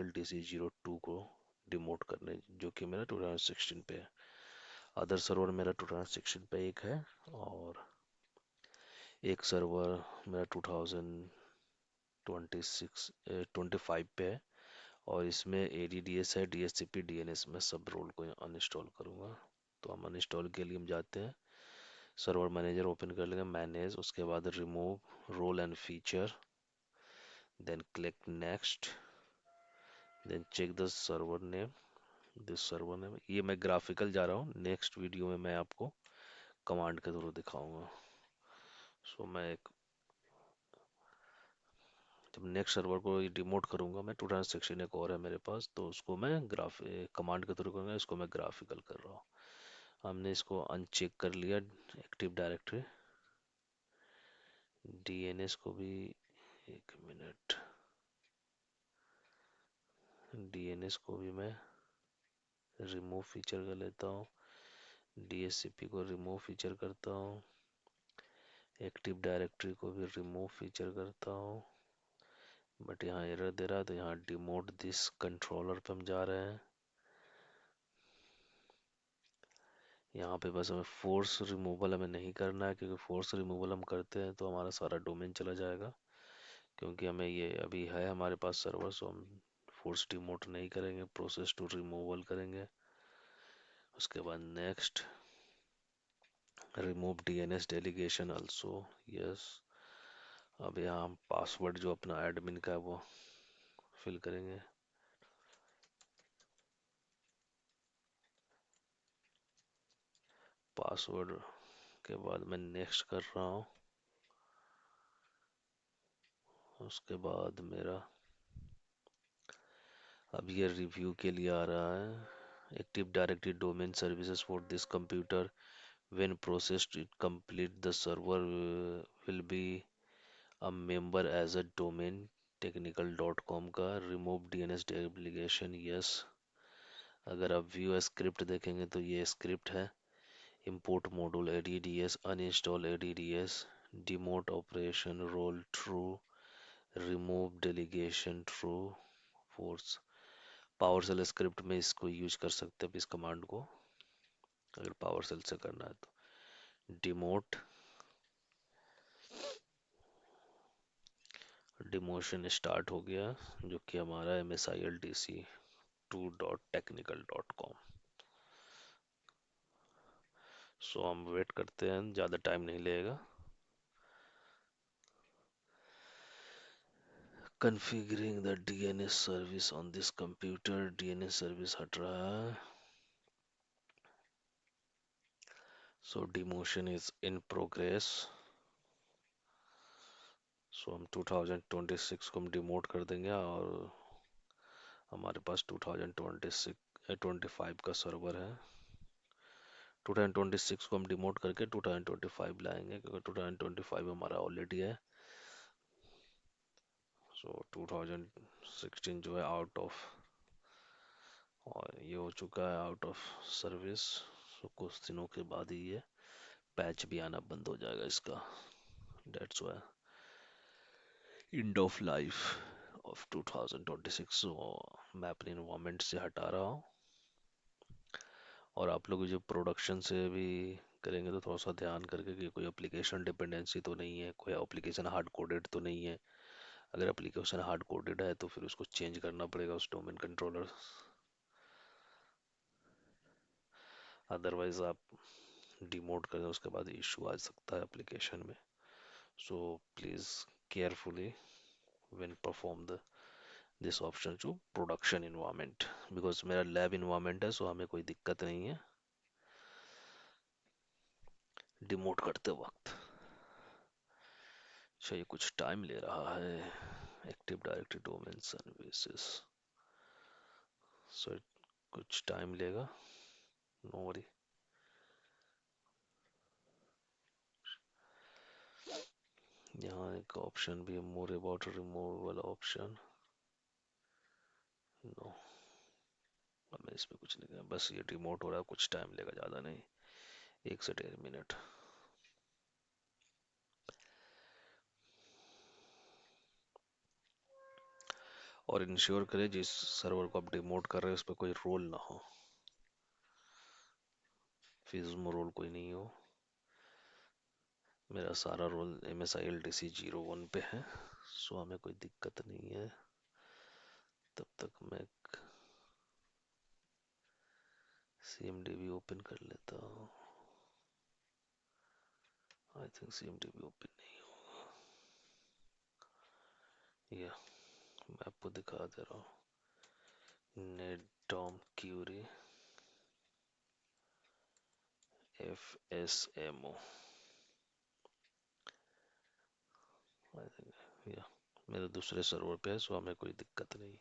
MSILDC02 को demote करने, जो कि मेरा 2016 पे है। अदर सर्वर मेरा 2016 पे एक है, और एक सर्वर मेरा 2026 25 पे है। और इसमें ADDS है, DHCP, DNS में सब रोल को अनइंस्टॉल करूँगा। तो हम अनइंस्टॉल के लिए हम जाते हैं, सर्वर मैनेजर ओपन कर लेंगे, मैनेज, उसके बाद remove role and feature, then click next, then check the server name, this server name. ये मैं ग्राफिकल जा रहा हूँ, नेक्स्ट वीडियो में मैं आपको कमांड के थ्रू दिखाऊंगा। सो मैं एक, जब नेक्स्ट सर्वर को डिमोट करूंगा मैं, 2016 एक और है मेरे पास, तो उसको मैं ग्राफ कमांड के थ्रू करूँगा। इसको मैं ग्राफिकल कर रहा हूँ। हमने इसको अनचेक कर लिया, एक्टिव डायरेक्टरी। DNS को भी, एक मिनट, DNS को भी मैं रिमूव फीचर कर लेता हूँ, DHCP को रिमूव फीचर करता हूँ, एक्टिव डायरेक्टरी को भी रिमूव फीचर करता हूँ। बट यहाँ एरर दे रहा है, तो यहाँ डिमोट दिस कंट्रोलर पे हम जा रहे हैं। यहाँ पे बस हमें फोर्स रिमूवल हमें नहीं करना है, क्योंकि फोर्स रिमूवल हम करते हैं तो हमारा सारा डोमेन चला जाएगा। क्योंकि हमें ये अभी है हमारे पास सर्वर, सो हम फोर्स डिमोट नहीं करेंगे, प्रोसेस टू रिमूवल करेंगे। उसके बाद next, remove DNS delegation also, yes. अब यहाँ हम पासवर्ड जो अपना एडमिन का है वो फिल करेंगे। पासवर्ड के बाद मैं नेक्स्ट कर रहा हूँ। उसके बाद मेरा अब ये रिव्यू के लिए आ रहा है, active directory domain services for this computer when processed it complete the server will be a member as a domain technical dot com का। Remove DNS delegation, yes. अगर आप व्यू स्क्रिप्ट देखेंगे तो ये स्क्रिप्ट है, import module ADDS, uninstall ADDS, demote operation role true, remove delegation true, force। PowerShell script में इसको use कर सकते हैं, इस कमांड को, अगर PowerShell से करना है तो। डिमोट, डिमोशन स्टार्ट हो गया, जो कि हमारा MSILDC2.technical.com। सो हम वेट करते हैं, ज़्यादा टाइम नहीं लगेगा। Configuring the DNS service on this computer, DNS service हट रहा है। So demotion is in progress. So हम 2026 को हम डिमोट कर देंगे, और हमारे पास 2026 25 का सर्वर है। 2026 को हम डिमोट करके 2025 लाएंगे, क्योंकि 2025 हमारा ऑलरेडी है। सो 2016 जो है आउट ऑफ, और ये हो चुका है आउट ऑफ सर्विस। सो कुछ दिनों के बाद ही ये पैच भी आना बंद हो जाएगा इसका। That's why end of life of 2026। सो मैं अपने इन्वायरमेंट से हटा रहा हूँ, और आप लोग जो प्रोडक्शन से भी करेंगे तो थोड़ा सा ध्यान करके कि कोई एप्लीकेशन डिपेंडेंसी तो नहीं है, कोई एप्लीकेशन हार्ड कोडेड तो नहीं है। अगर एप्लीकेशन हार्ड कोडेड है तो फिर उसको चेंज करना पड़ेगा उस डोमेन कंट्रोलर, अदरवाइज आप डिमोट करें उसके बाद इशू आ सकता है एप्लीकेशन में। So please carefully when perform the this option to production environment, because मेरा लैब इन्वायरमेंट है, सो हमें कोई दिक्कत नहीं है डिमोट करते वक्त। चाहिए कुछ टाइम ले रहा है, एक्टिव डायरेक्टरी डोमेन सर्विसेज, सो कुछ टाइम लेगा, नो वरी। यहाँ एक ऑप्शन भी है, more about removal option, no, मैं इसमें कुछ नहीं किया, बस ये रिमोट हो रहा है, कुछ टाइम लेगा, ज़्यादा नहीं, 1 से 1.5 मिनट। और इंश्योर करें जिस सर्वर को आप डिमोट कर रहे हैं उस पर कोई रोल ना हो, फिज्म रोल कोई नहीं हो। मेरा सारा रोल MSILDC 01 पे है, सो हमें कोई दिक्कत नहीं है। तब तक मैं CMDB ओपन कर लेता हूँ। आई थिंक CMDB ओपन नहीं हो या मैं आपको दिखा दे रहा हूँ। नेटडॉम क्यूरी FSMO, आई थिंक या मेरे दूसरे सर्वर पे है, सो हमें कोई दिक्कत नहीं।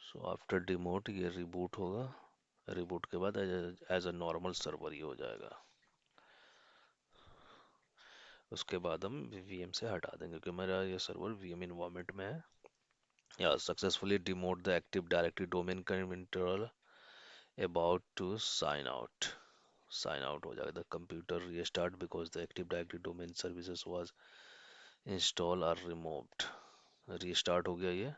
सो आफ्टर डिमोट ये रिबूट होगा, रिबूट के बाद एज अ नॉर्मल सर्वर ही हो जाएगा। उसके बाद हम VM से हटा देंगे क्योंकि मेरा ये सर्वर VM इन्वायरमेंट में है। या successfully demote the active directory domain controller about to sign out हो जाएगा। The computer restart because the active directory domain services was install are removed. Restart हो गया ये,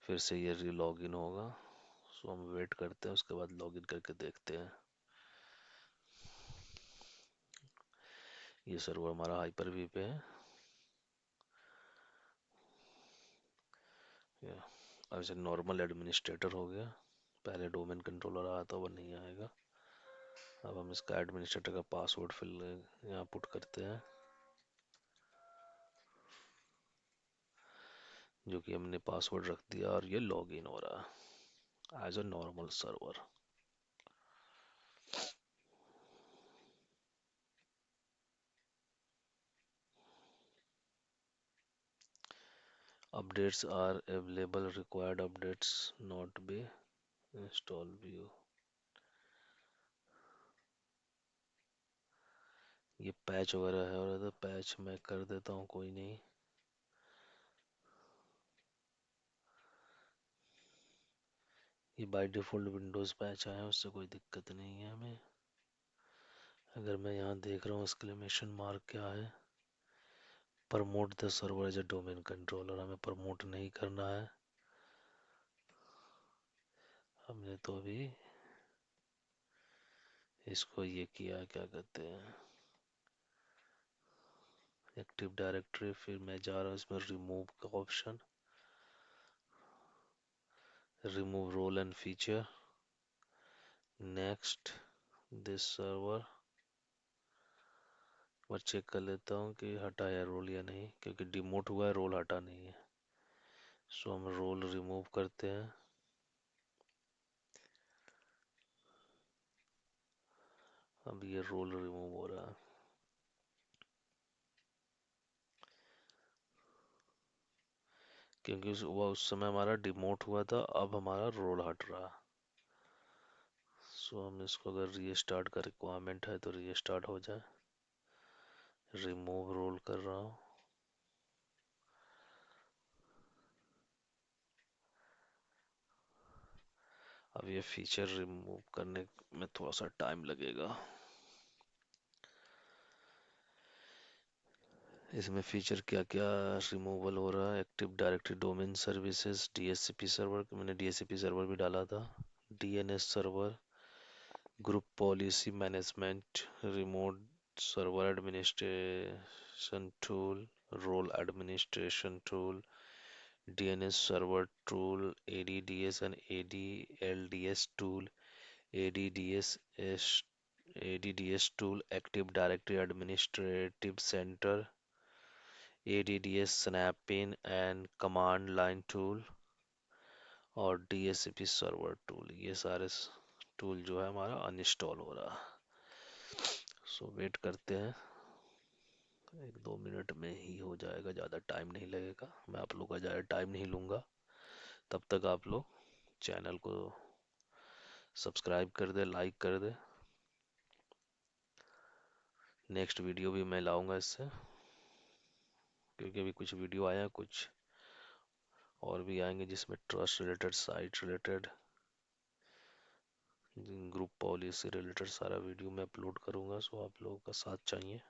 फिर से ये री लॉगिन होगा। सो हम वेट करते हैं, उसके बाद लॉगिन करके देखते हैं। ये सर्वर हमारा हाइपर वी पे है। अब इसे नॉर्मल एडमिनिस्ट्रेटर हो गया। पहले डोमेन कंट्रोलर आया था, वो नहीं आएगा। अब हम इसका एडमिनिस्ट्रेटर का पासवर्ड फिल यहाँ पुट करते हैं, जो कि हमने पासवर्ड रख दिया, और ये लॉगिन हो रहा है as a normal server. Updates are available, required updates not be install view. ये पैच वगैरह है, और पैच मैं कर देता हूँ, कोई नहीं। ये बाय डिफ़ॉल्ट विंडोज़ पैच आया है, उससे कोई दिक्कत नहीं है हमें। अगर मैं यहाँ देख रहा हूँ एक्सक्लेमेशन मार्क क्या है, promote the server as a domain controller, हमें प्रमोट नहीं करना है। हमने तो अभी इसको ये किया, क्या कहते हैं, एक्टिव डायरेक्टरी। फिर मैं जा रहा हूँ इसमें रिमूव का option, remove role and feature, next, this server. मैं चेक कर लेता हूँ कि हटा है रोल या नहीं, क्योंकि डिमोट हुआ है, रोल हटा नहीं है। सो हम रोल रिमूव करते हैं। अब ये रोल रिमूव हो रहा है, क्योंकि वो उस समय हमारा डिमोट हुआ था, अब हमारा रोल हट रहा है। सो हम इसको, अगर रीस्टार्ट का रिक्वायरमेंट है तो रीस्टार्ट हो जाए। रिमूव रोल कर रहा हूँ। अब ये फीचर रिमूव करने में थोड़ा सा टाइम लगेगा। इसमें फीचर क्या क्या रिमूवल हो रहा है? Active directory domain services, DHCP server, मैंने DHCP सर्वर भी डाला था, DNS server, group policy management, remote server administration tool, role administration tool, DNS server tool, ADDS and ADLDS tool, ADDS ADDS tool, Active Directory Administrative Center, ADDS Snap-in and Command Line tool, और DHCP server tool. ये सारे tool जो है हमारा uninstall हो रहा है। सो wait करते हैं, 1-2 मिनट में ही हो जाएगा, ज़्यादा टाइम नहीं लगेगा। मैं आप लोग का ज़्यादा टाइम नहीं लूँगा। तब तक आप लोग चैनल को सब्सक्राइब कर दे, लाइक कर दे। नेक्स्ट वीडियो भी मैं लाऊंगा इससे, क्योंकि अभी कुछ वीडियो आया, कुछ और भी आएंगे जिसमें trust related, site related group policy related सारा वीडियो मैं अपलोड करूँगा, सो आप लोगों का साथ चाहिए।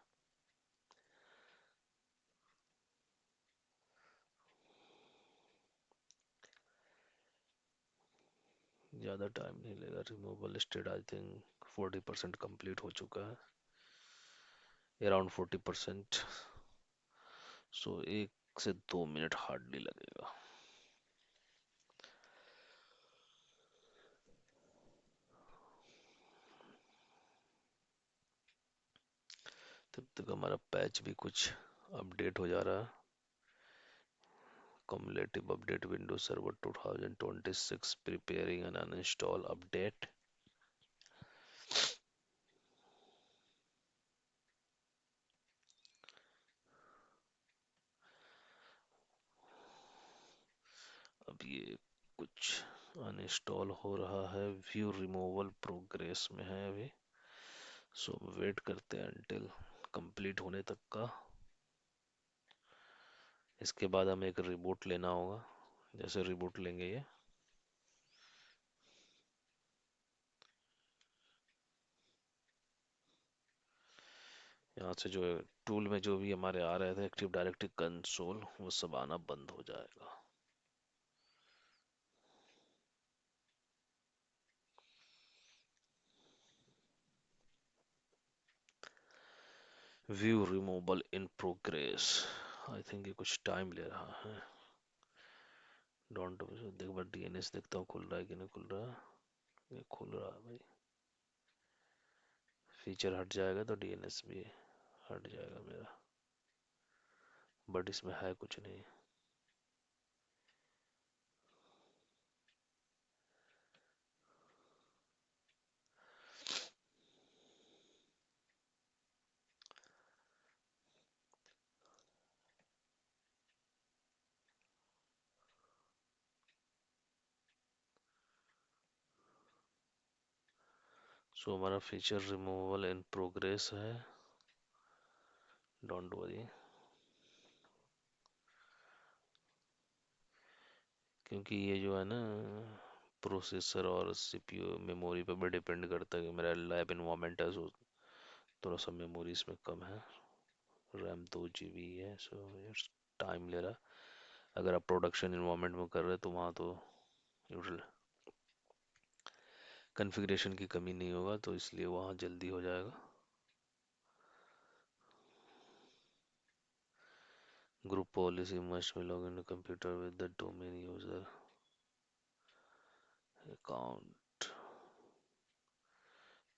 ज़्यादा टाइम नहीं लेगा। Removal state I think 40% complete हो चुका है, अराउंड 40%। सो 1 से 2 मिनट हार्डली लगेगा। तब तक हमारा पैच भी कुछ अपडेट हो जा रहा है। Cumulative update Windows Server 2026 preparing an uninstall update। अब ये कुछ अनइंस्टॉल हो रहा है, व्यू रिमूवल प्रोग्रेस में है अभी। सो वेट करते हैं अंटिल कंप्लीट होने तक का। इसके बाद हमें एक रिबूट लेना होगा। जैसे रिबूट लेंगे ये यहाँ से जो टूल में जो भी हमारे आ रहे थे एक्टिव डायरेक्टरी कंसोल, वो सब आना बंद हो जाएगा। View removal in progress. I think ये कुछ टाइम ले रहा है। डोंट देख बार डीएनएस देखता हूँ खुल रहा है कि नहीं खुल रहा। ये खुल रहा है भाई। फीचर हट जाएगा तो डीएनएस भी हट जाएगा मेरा, बट इसमें है कुछ नहीं। सो हमारा फीचर रिमूवल इन प्रोग्रेस है, डोंट वरी। क्योंकि ये जो है ना, प्रोसेसर और सीपीयू मेमोरी पे भी डिपेंड करता है कि मेरा लैब इन्वायरमेंट है, सो थोड़ा सा मेमोरी इसमें कम है। रैम 2 GB है, सो टाइम ले रहा। अगर आप प्रोडक्शन इन्वायरमेंट में कर रहे हैं तो वहाँ तो कॉन्फ़िगरेशन की कमी नहीं होगा, तो इसलिए वहाँ जल्दी हो जाएगा। Group policy must be log in computer with the domain user account.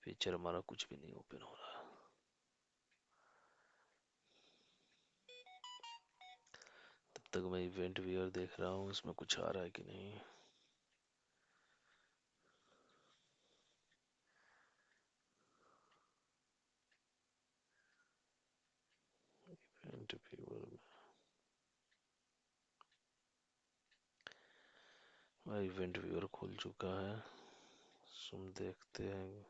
Feature हमारा कुछ भी नहीं ओपन हो रहा। तब तक मैं इवेंट व्यूअर देख रहा हूँ, इसमें कुछ आ रहा है कि नहीं। इवेंट व्यूअर में इवेंट व्यूअर खुल चुका है। सुन देखते हैं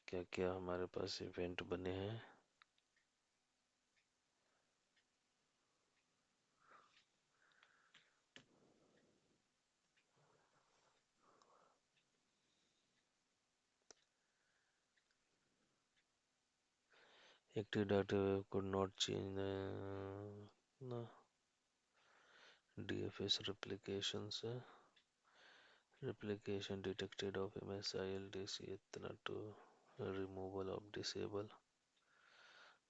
क्या क्या हमारे पास इवेंट बने हैं। Active data could not change the ना डीएफएस replication से replication detected of MSILDC इतना to removal of disable।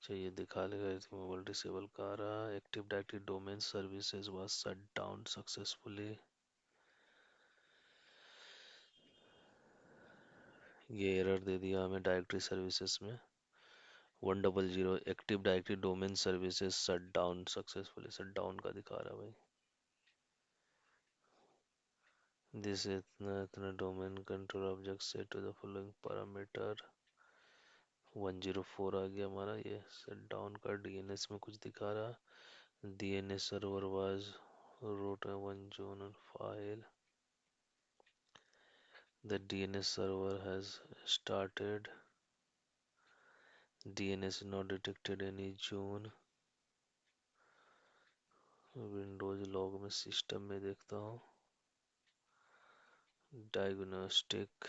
चाहिए दिखा लेगा रिमूवल डिसेबल का आ रहा। Active directory domain services was shut down successfully. ये एरर दे दिया हमें डायरेक्टरी सर्विसेज में 100 active directory domain services shut down successfully. Shut down का दिखा रहा है भाई। दिस इतना इतना domain control object set to the following parameter. 104 आ गया हमारा। ये शट डाउन का डीएनएस में कुछ दिखा रहा। DNS server was wrote a one journal file। The DNS server has started। DNS not detected any zone। Windows log में सिस्टम में देखता हूँ। डायग्नोस्टिक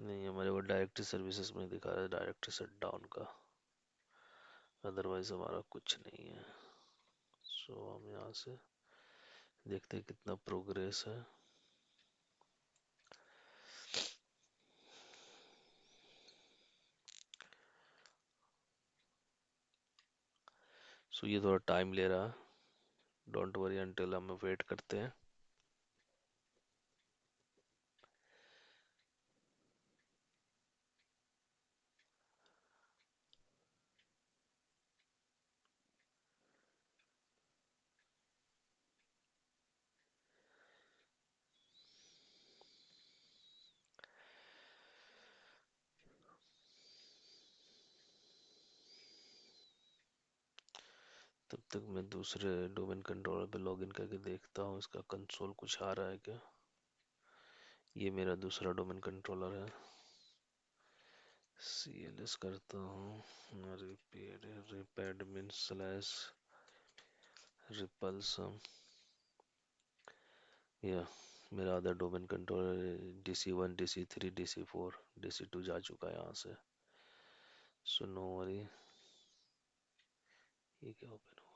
नहीं, हमारे वो डायरेक्टरी सर्विसेज में दिखा रहा है डायरेक्टरी शट डाउन का, अदरवाइज हमारा कुछ नहीं है। सो हम यहाँ से देखते हैं कितना प्रोग्रेस है। सो ये थोड़ा टाइम ले रहा है, डोंट वरी, अंटिल हम वेट करते हैं। तब तक मैं दूसरे डोमेन कंट्रोलर पे लॉगिन करके देखता हूँ इसका कंसोल कुछ आ रहा है क्या। ये मेरा दूसरा डोमेन कंट्रोलर है। CLS करता हूँ, रिपेडमिन स्लैश रिपल्सम, या मेरा आधा domain controller DC1 DC3 DC4 DC2 जा चुका है यहाँ से। So no worry. ये क्या ओपन हुआ?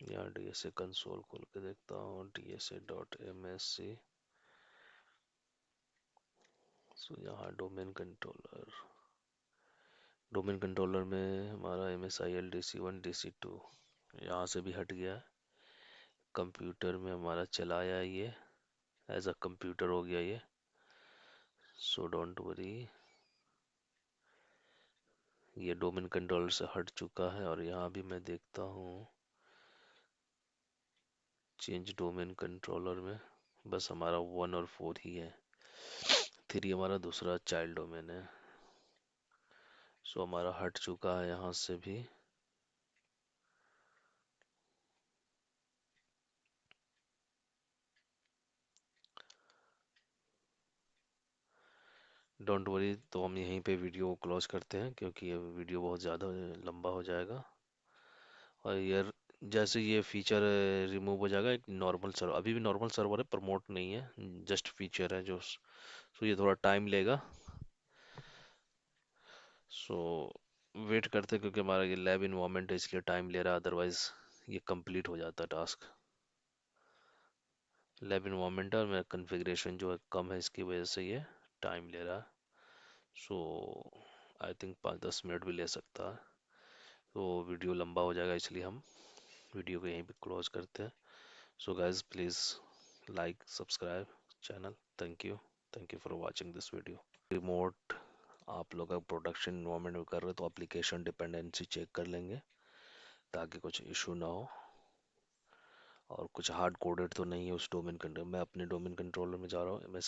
यहाँ DSA कंसोल खोल के देखता हूँ, DSA.MSC। सो यहाँ डोमेन कंट्रोलर में हमारा MSIL DC1 DC2 यहाँ से भी हट गया है। कंप्यूटर में हमारा चलाया ये, एज अ कंप्यूटर हो गया ये। सो डोंट वरी, ये डोमेन कंट्रोलर से हट चुका है। और यहाँ भी मैं देखता हूँ चेंज डोमेन कंट्रोलर में बस हमारा 1 और 4 ही है, 3 हमारा दूसरा चाइल्ड डोमेन है। सो हमारा हट चुका है यहाँ से भी। डोंट वरी, तो हम यहीं पे वीडियो को क्लोज करते हैं क्योंकि ये वीडियो बहुत ज़्यादा लंबा हो जाएगा। और यार, जैसे ये फीचर रिमूव हो जाएगा, एक नॉर्मल सर्वर, अभी भी नॉर्मल सर्वर है, प्रमोट नहीं है, जस्ट फीचर है जो। सो ये थोड़ा टाइम लेगा। सो वेट करते हैं क्योंकि हमारा ये लैब इन्वायरमेंट है इसलिए टाइम ले रहा है, अदरवाइज ये कंप्लीट हो जाता टास्क। लैब इन्वायरमेंट है और मेरा कन्फिग्रेशन जो है कम है, इसकी वजह से ये टाइम ले रहा है। सो आई थिंक 5-10 मिनट भी ले सकता है। तो वीडियो लंबा हो जाएगा इसलिए हम वीडियो को यहीं पे क्लोज करते हैं। So guys please like subscribe channel. Thank you for watching this video. Remote आप लोग का प्रोडक्शन इन्वायरमेंट में कर रहे हो तो एप्लीकेशन डिपेंडेंसी चेक कर लेंगे ताकि कुछ इशू ना हो। और कुछ हार्ड कोडेड तो नहीं है उस डोमेन कंट्रोल, मैं अपने डोमेन कंट्रोलर में जा रहा हूँ, मैं